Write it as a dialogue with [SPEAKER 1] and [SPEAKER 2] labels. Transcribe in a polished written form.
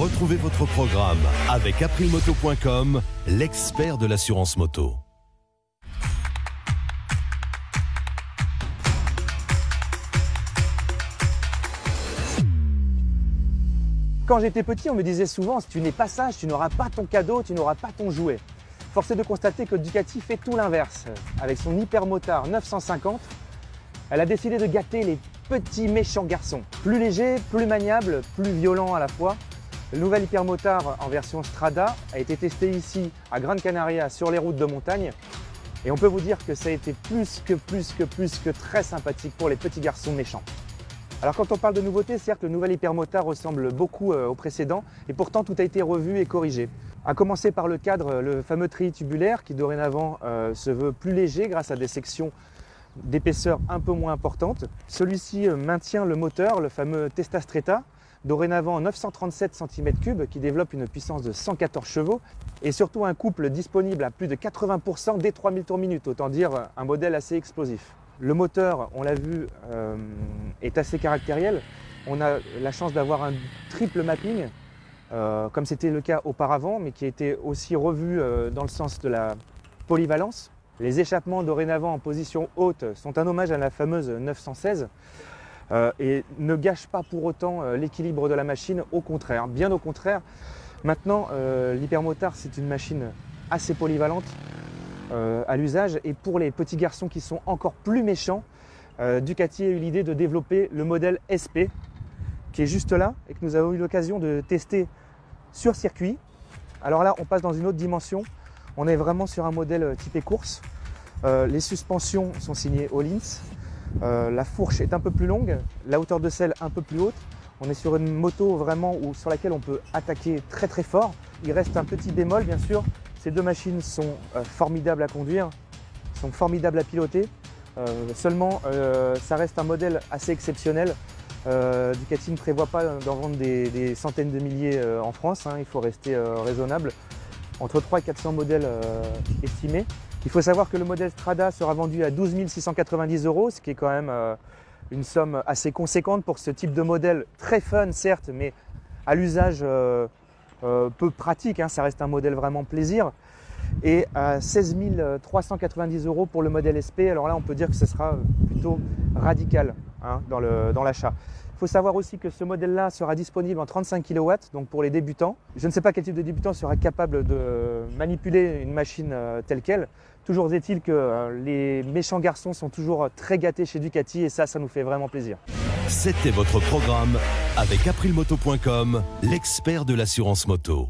[SPEAKER 1] Retrouvez votre programme avec aprilmoto.com, l'expert de l'assurance moto.
[SPEAKER 2] Quand j'étais petit, on me disait souvent « si tu n'es pas sage, tu n'auras pas ton cadeau, tu n'auras pas ton jouet ». Force est de constater que Ducati fait tout l'inverse. Avec son Hypermotard 950, elle a décidé de gâter les petits méchants garçons. Plus léger, plus maniable, plus violent à la fois. Le nouvel Hypermotard en version Strada a été testé ici à Gran Canaria sur les routes de montagne. Et on peut vous dire que ça a été plus que très sympathique pour les petits garçons méchants. Alors quand on parle de nouveauté, certes le nouvel Hypermotard ressemble beaucoup au précédent et pourtant tout a été revu et corrigé. À commencer par le cadre, le fameux treillis tubulaire qui dorénavant se veut plus léger grâce à des sections d'épaisseur un peu moins importantes. Celui-ci maintient le moteur, le fameux Testa Stretta, dorénavant 937 cm3 qui développe une puissance de 114 chevaux et surtout un couple disponible à plus de 80% dès 3000 tours minute, autant dire un modèle assez explosif. Le moteur, on l'a vu, est assez caractériel. On a la chance d'avoir un triple mapping, comme c'était le cas auparavant, mais qui a été aussi revu dans le sens de la polyvalence. Les échappements dorénavant en position haute sont un hommage à la fameuse 916 et ne gâchent pas pour autant l'équilibre de la machine, au contraire, bien au contraire. Maintenant, l'Hypermotard, c'est une machine assez polyvalente à l'usage et pour les petits garçons qui sont encore plus méchants, Ducati a eu l'idée de développer le modèle SP qui est juste là et que nous avons eu l'occasion de tester sur circuit. Alors là, on passe dans une autre dimension. On est vraiment sur un modèle typé course. Les suspensions sont signées Öhlins. La fourche est un peu plus longue, la hauteur de selle un peu plus haute. On est sur une moto vraiment sur laquelle on peut attaquer très fort. Il reste un petit bémol bien sûr. Ces deux machines sont formidables à conduire, sont formidables à piloter. Seulement, ça reste un modèle assez exceptionnel. Ducati ne prévoit pas d'en vendre des centaines de milliers en France. Il faut rester raisonnable. Entre 300 et 400 modèles estimés. Il faut savoir que le modèle Strada sera vendu à 12 690 €, ce qui est quand même une somme assez conséquente pour ce type de modèle. Très fun certes, mais à l'usage peu pratique, ça reste un modèle vraiment plaisir. Et à 16 390 € pour le modèle SP, alors là on peut dire que ce sera plutôt radical dans l'achat. Il faut savoir aussi que ce modèle-là sera disponible en 35 kW, donc pour les débutants. Je ne sais pas quel type de débutant sera capable de manipuler une machine telle qu'elle. Toujours est-il que les méchants garçons sont toujours très gâtés chez Ducati et ça nous fait vraiment plaisir.
[SPEAKER 1] C'était votre programme avec aprilmoto.com, l'expert de l'assurance moto.